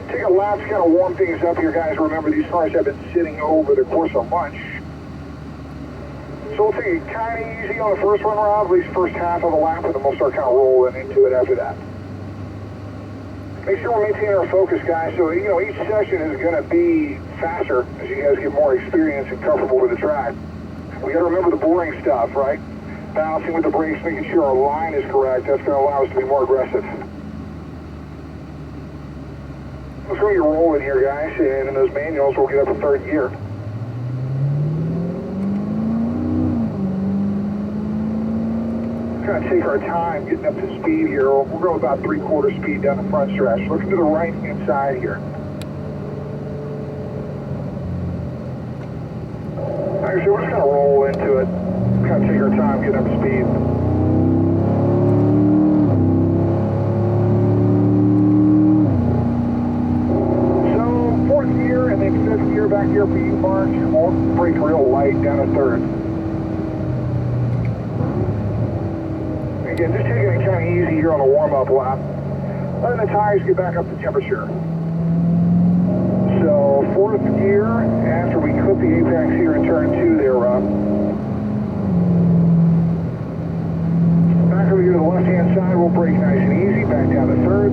Take a lap to kind of warm things up here, guys. Remember, these cars have been sitting over the course of lunch. So we'll take it kind of easy on the first one, Rob, at least first half of the lap, and then we'll start kind of rolling into it after that. Make sure we're maintaining our focus, guys. So, you know, each session is going to be faster as you guys get more experience and comfortable with the track. We got to remember the boring stuff, right? Balancing with the brakes, making sure our line is correct. That's going to allow us to be more aggressive. Let's go get rolling here, guys, and in those manuals, we'll get up to third gear. Kind of take our time getting up to speed here. We'll go about 3/4 speed down the front stretch. Looking to the right-hand side here. Like I said, we're just going to roll into it. Kind of take our time getting up to speed. So, fourth gear and then fifth gear back here for you, Mark. We'll brake real light down to third. Again, just taking it kind of easy here on the warm-up lap. Letting the tires get back up to temperature. So, fourth gear, after we clip the apex here in turn 2 there, Rob. Back over here to the left-hand side, we'll brake nice and easy, back down to third.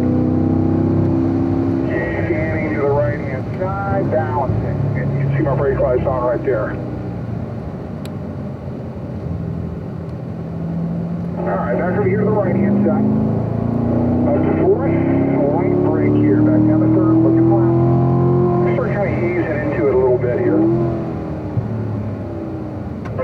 Scanning to the right-hand side, balancing. And you can see my brake lights on right there. Alright, back over here to the right-hand side. Up to fourth, light brake here, back down to third, looking flat. Start kind of easing into it a little bit here.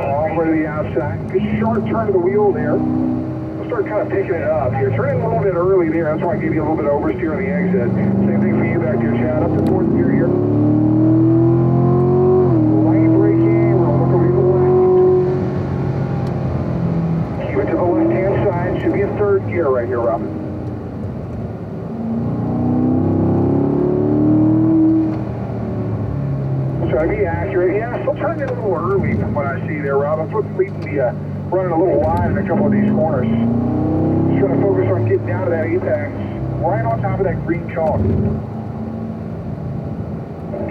All the way to the outside. Good sharp turn to the wheel there. We'll start kind of picking it up here. Turning a little bit early there, that's why I gave you a little bit of oversteer on the exit. Same thing for you back there, Chad. Up to fourth gear here. Light braking, we're going to look over to the left. Keep it to the left-hand side. Should be in third gear right here, Robin. Try to be accurate. Yeah, still trying to get a little early from what I see there, Rob. That's what's leading me running a little wide in a couple of these corners. Just trying to focus on getting down to that apex, right on top of that green cone.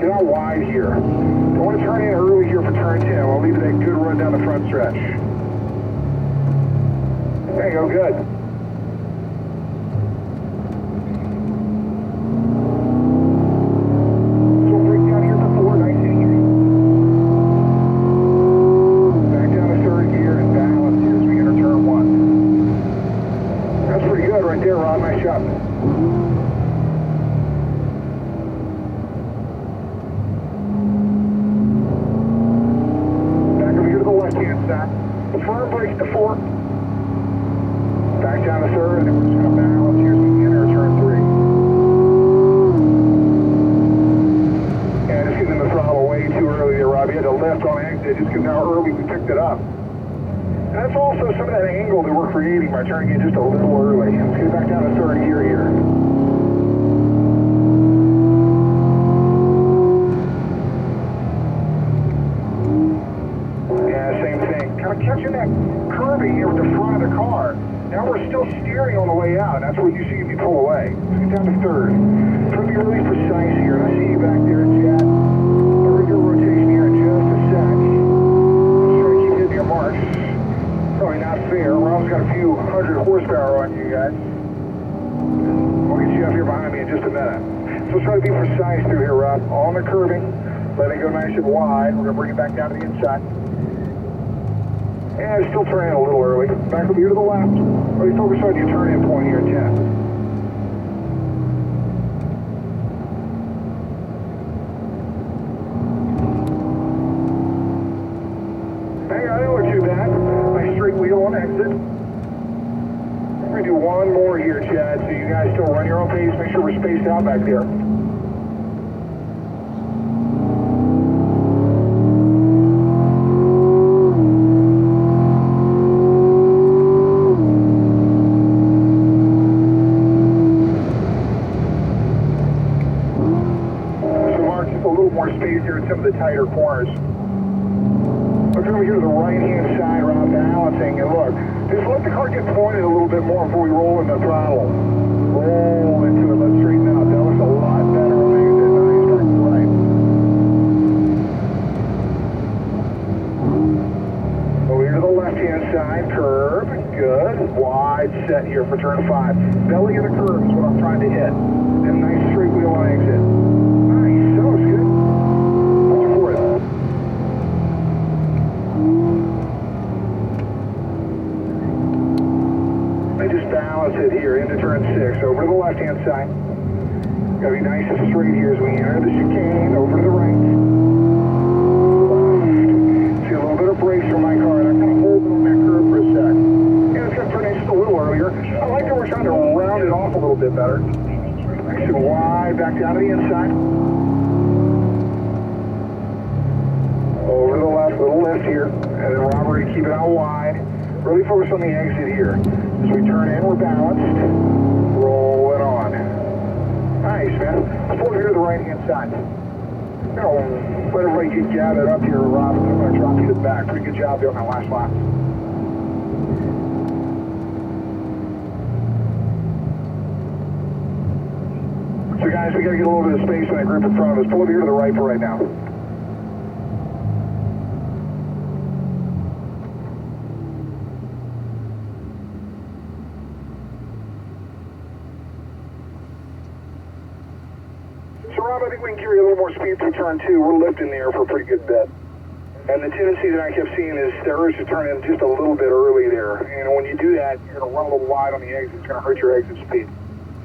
Get out wide here. Don't want to turn in early here for turn 10. We'll leave that good run down the front stretch. There you go, good. So break down here for 4, nice and easy. Back down to third gear and balance here as we enter turn 1. That's pretty good right there, Rob. Nice shot. Back over here to the left-hand side. Firm brakes to 4. Back down to third, and then we're just going to balance here as we enter turn 3. Yeah, just getting the throttle way too early there, Rob. You had to lift on exit just because how early we picked it up. And that's also some of that angle that we're creating by turning it just a little early. Let's get back down to third gear here. Yeah, same thing. Kind of catching that curving here with the front of the car. Now we're still steering on the way out. That's where you see me pull away. Let's get down to third. Try to be really precise here. And I see you back there, Chad. I'll read your rotation here in just a sec. Just try to keep hitting your marks. Probably not fair. Rob's got a few hundred horsepower on you guys. We'll get you up here behind me in just a minute. So let's try to be precise through here, Rob. On the curving. Let it go nice and wide. We're going to bring it back down to the inside. And it's still turning a little early. Back over here to the left. Really focus on your turn-in point here at 10. Hey, I didn't look too bad. Nice straight wheel on exit. We're going to do one more here, Chad, so you guys still run your own pace. Make sure we're spaced out back there. Here in some of the tighter corners. Look over here to the right-hand side, Rob, balancing, and look, just let the car get pointed a little bit more before we roll in the throttle. Roll into it, let's straighten out. That looks a lot better. turn 5. Belly of the curve is what I'm trying to hit. And nice straight wheel on exit. Nice, that was good. Watch for it. I just balance it here into turn 6, over to the left-hand side. Gotta be nice and straight here as we enter the chicane, over to the right. See a little bit of brakes from my car, and I'm kind of holding on that curve for a sec. Yeah, it's gonna turn in just a little earlier. I like that we're trying to round it off a little bit better. Nice and wide, back down to the inside. Over to the left, little lift here. And then Robert, keep it out wide. Really focus on the exit here. As we turn in, we're balanced. Roll it on. Nice, man. Let's pull it here to the right-hand side. Now, let everybody get gathered up here, Rob. I'm going to drop you to the back. Pretty good job there on that last lap. So, guys, we got to get a little bit of space in that group in front of us. Pull it here to the right for right now. Rob, I think we can carry a little more speed through turn 2. We're lifting the air for a pretty good bit. And the tendency that I kept seeing is the urge to turn in just a little bit early there. You know, when you do that, you're going to run a little wide on the exit. It's going to hurt your exit speed.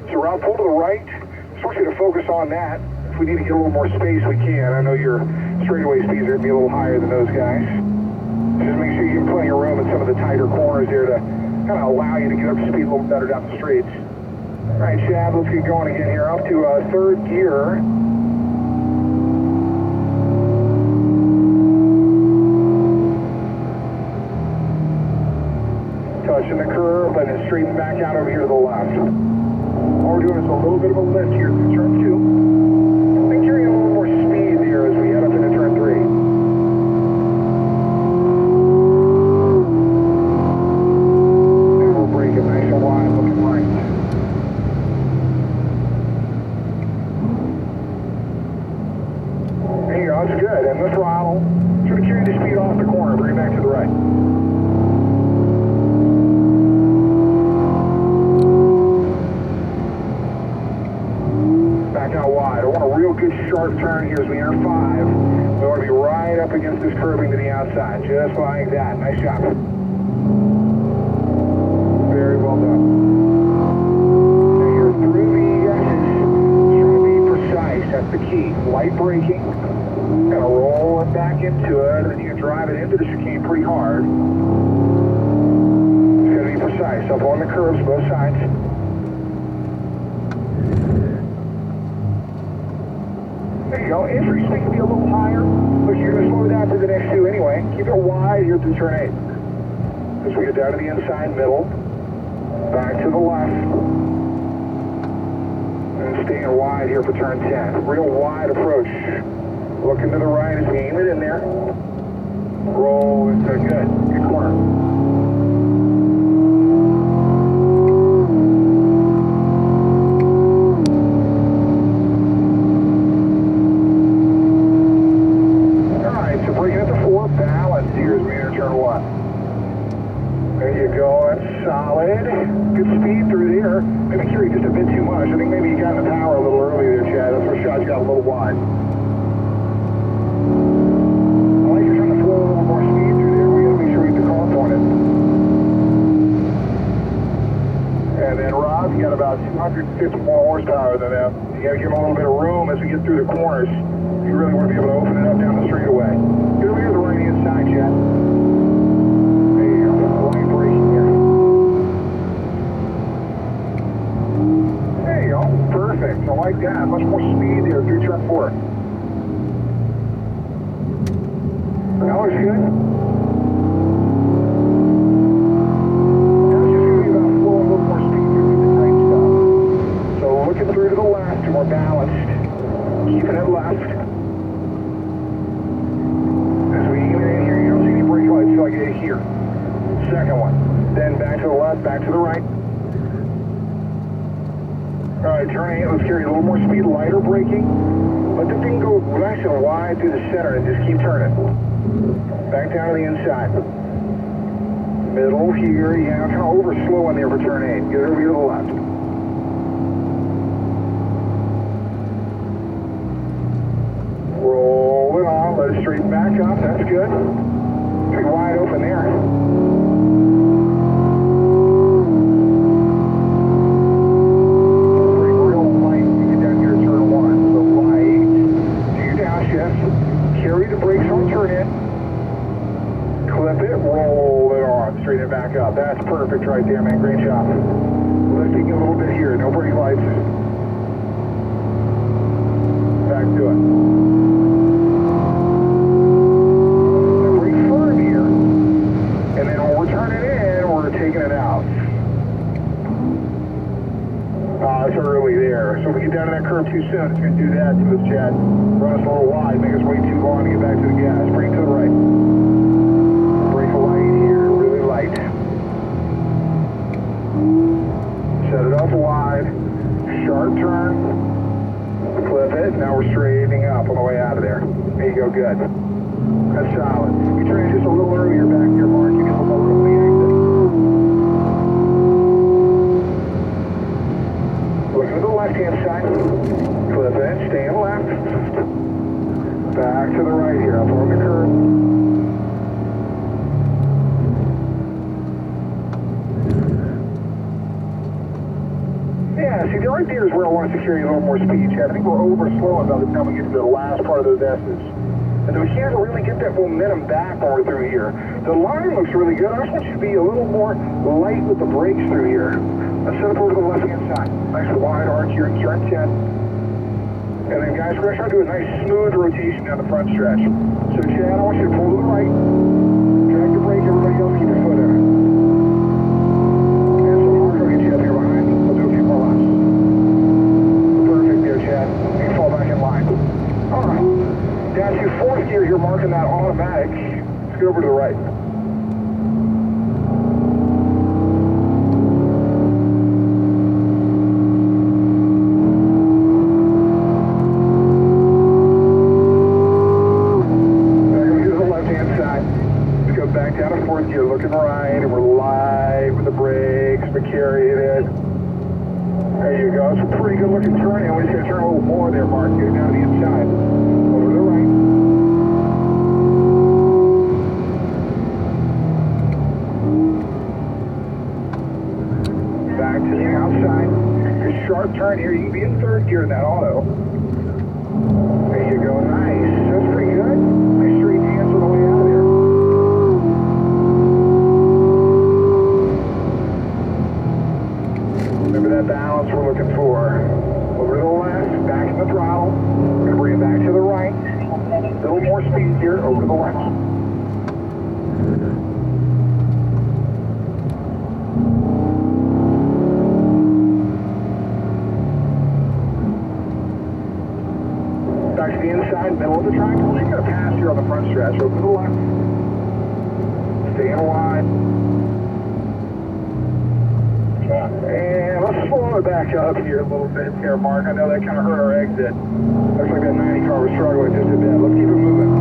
So Rob, pull to the right. Just want you to focus on that. If we need to get a little more space, we can. I know your straightaway speeds are going to be a little higher than those guys. Just make sure you give plenty of room in some of the tighter corners there to kind of allow you to get up to speed a little better down the streets. All right, Chad, let's get going again here. Up to third gear. Touching the curve and then straighten back out over here to the left. All we're doing is a little bit of a lift here through turn 2. And carrying a little more speed there as we head up into turn 3. And we'll break it nice and wide, looking right. There you go, that's good. And the throttle, try to carry the speed off the corner, bring it back to the right. Back out wide. I want a real good sharp turn here as we enter 5. We want to be right up against this curbing to the outside, just like that. Nice job. Very well done. Now you're through the S's. Trying to be precise. That's the key. Light braking. Kind of roll it back into it, and then you can drive it into the chicane pretty hard. It's got to be precise. Up on the curves, both sides. There you go. Entry speed can be a little higher, but you're going to slow down for the next 2 anyway. Keep it wide here through turn 8. As we get down to the inside, middle. Back to the left. And staying wide here for turn 10. Real wide approach. Looking to the right as we aim it in there. Roll into good. Good corner. Alright, so bringing it to 4, balance here as we enter turn 1. There you go, that's solid. Good speed through there. Maybe carry just a bit too much. I think maybe you got in the power a little early there, Chad. That's where shots got a little wide. And then Rob, you got about 250 more horsepower than them. You got to give them a little bit of room as we get through the corners. You really want to be able to open it up down the straightaway. Get over here to the right-hand side, Chad. There you go. Light braking here. There you go. Perfect. I like that. Much more speed there through turn 4. That looks good. Through to the left, more balanced. Keeping it left. As we aim it in here, you don't see any brake lights like it here. Second one. Then back to the left, back to the right. Alright, turn 8, let's carry a little more speed, lighter braking. Let the thing go nice and wide through the center and just keep turning. Back down to the inside. Middle here, yeah, kind of over slow in there for turn 8. Get over here to the left. Roll it on, let it straighten back up, that's good. Pretty wide open there. Straighten it back up. That's perfect right there, man. Great job. Lifting a little bit here. No brake lights. Back to it. Now brake firm here. And then when we're turning in, we're taking it out. It's early there. So if we get down to that curve too soon, it's going to do that to us, Chad. Run us a little wide. Make us wait too long to get back to the gas. Brake to the right. Brake light here. Light. Set it up wide, sharp turn, clip it, now we're straightening up on the way out of there. There you go, good. That's solid. You turn it just a little earlier back here, Mark, you get a little more room on the exit. Looking to the left-hand side, clip it, stay in left, back to the right here, up on the curve. Yeah, see, the right there is where I want us to carry a little more speed, Chad. I think we're over slowing by the time we get to the last part of those S's. And we can't really get that momentum back when we're through here. The line looks really good. I just want you to be a little more light with the brakes through here. Let's set up over to the left-hand side. Nice wide arc here in turn 10. And then, guys, we're going to try to do a nice smooth rotation down the front stretch. So, Chad, I want you to pull to the right. Drag the brake. Everybody else keep your foot in it. Down to fourth gear, you're marking that automatic. Let's go over to the right. Back over to the left-hand side. Let's go back down to fourth gear, looking right, and we're light with the brakes, but carrying it. There you go. It's a pretty good looking turn, and we just got to turn a little more there, Mark. Get it down to the inside. Over to the right. Back to the outside. Good sharp turn here. You can be in third gear in that auto. There you go. Nice. That's pretty good. Nice straight hands on the way out of there. Remember that balance we're looking for. Over to the left, back in the throttle. We're going to bring it back to the right. A little more speed here, over to the left. Back to the inside, middle of the track. We're just going to pass here on the front stretch. Over to the left. Staying wide. And let's slow it back up here a little bit here, Mark. I know that kind of hurt our exit. Looks like that 90 car was struggling just a bit. Let's keep it moving.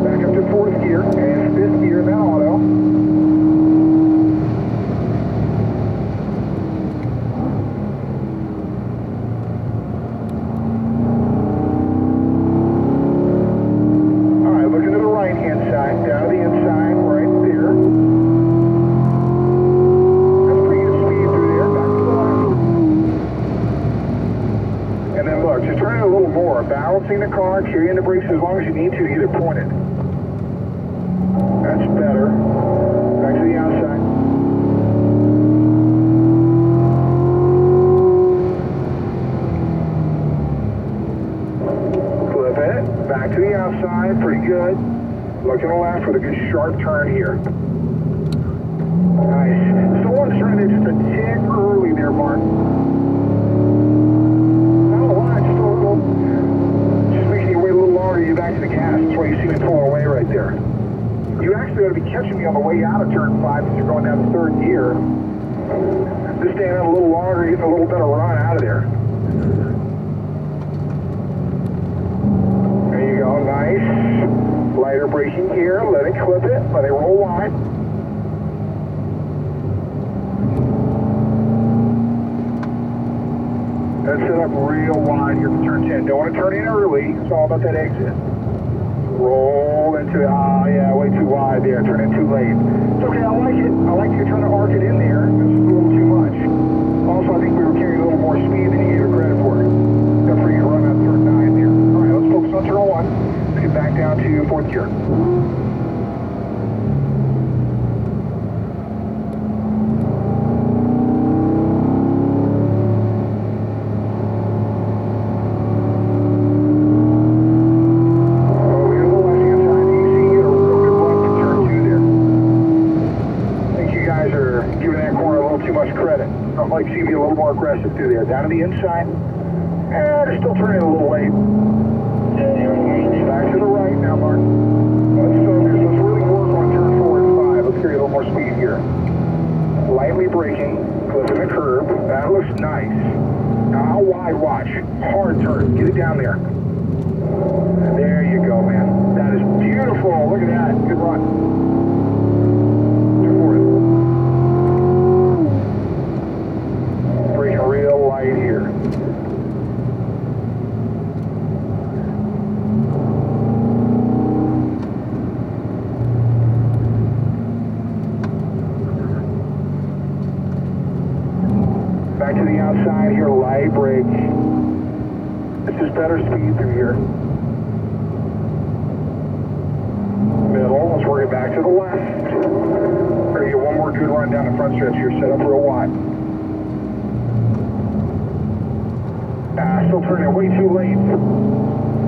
Back up to fourth gear and fifth gear in that auto. All right, looking to the right-hand side, down to the inside, right there. Just turn it a little more, balancing the car, carrying the brakes as long as you need to get it pointed. That's better. Back to the outside. Flip it, back to the outside, pretty good. Look to the left with a good sharp turn here. Nice. Still want to turn there just a tick early there, Mark. You back to the gas. That's why you see me pulling away right there. You actually ought to be catching me on the way out of turn 5 as you're going down to third gear. Just staying out a little longer, getting a little better run out of there. There you go, nice. Lighter We're braking here, let it clip it, let it roll wide. Let's set up real wide here for turn 10. Don't want to turn in early, it's all about that exit. Roll into, yeah, way too wide there, turn in too late. It's okay, I like it. I like you trying to arc it in there. This is a little too much. Also, I think we were carrying a little more speed than you gave it credit for. Except for you to run out turn 9 there. All right, let's focus on turn 1. Let's get back down to 4th gear. I'd like to see you be a little more aggressive through there. Down to the inside. They're still turning a little late. Back to the right now, Mark. Let's focus. Let's really work on turn 4 and 5. Let's carry a little more speed here. Lightly braking, clipping the curb. That looks nice. Now, how wide watch? Hard turn. Get it down there. There you go, man. That is beautiful. Look at that. Good run. Real light here. Back to the outside here, light brake. This is better speed through here. Middle, let's work it back to the left. We're going to get one more good run down the front stretch here, set up real wide. Still turning way too late.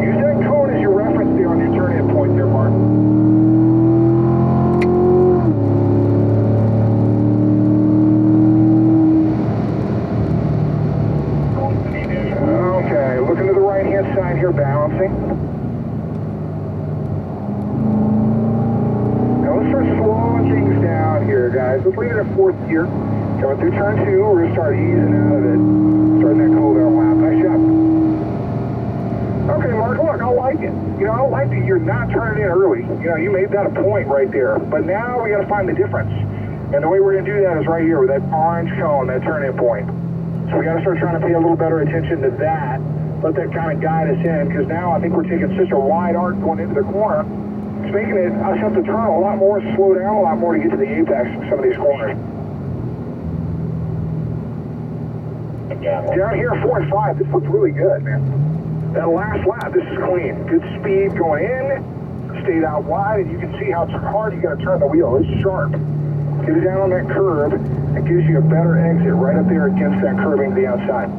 Use that cone as your reference there on your turn-in point there, Mark. Okay, looking to the right-hand side here, balancing. Now let's start slowing things down here, guys. Let's leave it at 4th gear. Coming through turn 2, we're going to start easing out of it. Starting that cool down lap. Nice job. Okay, Mark, look, I like it. You know, I like that you're not turning in early. You know, you made that a point right there. But now we got to find the difference. And the way we're going to do that is right here with that orange cone, that turn-in point. So we got to start trying to pay a little better attention to that. Let that kind of guide us in, because now I think we're taking such a wide arc going into the corner. It's making it us have to turn a lot more, slow down a lot more to get to the apex of some of these corners. Down here, 4 and 5, this looks really good, man. That last lap, this is clean. Good speed going in, stayed out wide, and you can see how hard you got to turn the wheel. It's sharp. Get it down on that curb, it gives you a better exit right up there against that curbing to the outside.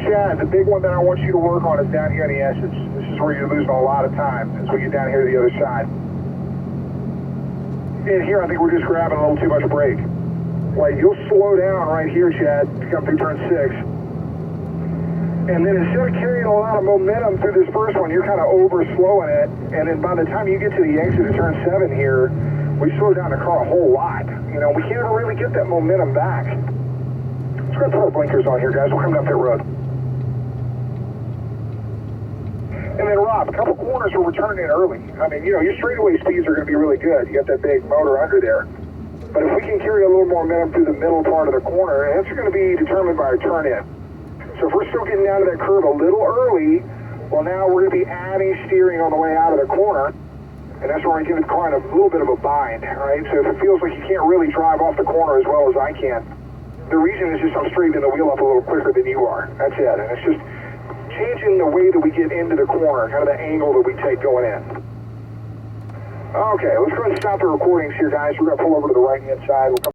Chad, the big one that I want you to work on is down here in the S's. This is where you're losing a lot of time as we get down here to the other side. And here, I think we're just grabbing a little too much brake. Like, you'll slow down right here, Chad, to come through turn 6. And then instead of carrying a lot of momentum through this first one, you're kind of over-slowing it. And then by the time you get to the exit of turn 7 here, we slow down the car a whole lot. You know, we can't really get that momentum back. Let's go put our blinkers on here, guys. We're coming up that road. And then, Rob, a couple corners where we're turning in early. I mean, you know, your straightaway speeds are going to be really good. You got that big motor under there. But if we can carry a little more momentum through the middle part of the corner, it's going to be determined by our turn-in. So if we're still getting down to that curve a little early, well, now we're going to be adding steering on the way out of the corner, and that's where we give the car in a little bit of a bind, right? So if it feels like you can't really drive off the corner as well as I can, the reason is just I'm straightening the wheel up a little quicker than you are. That's it. And it's just changing the way that we get into the corner, kind of the angle that we take going in. Okay, let's go ahead and stop the recordings here, guys. We're going to pull over to the right-hand side. We'll come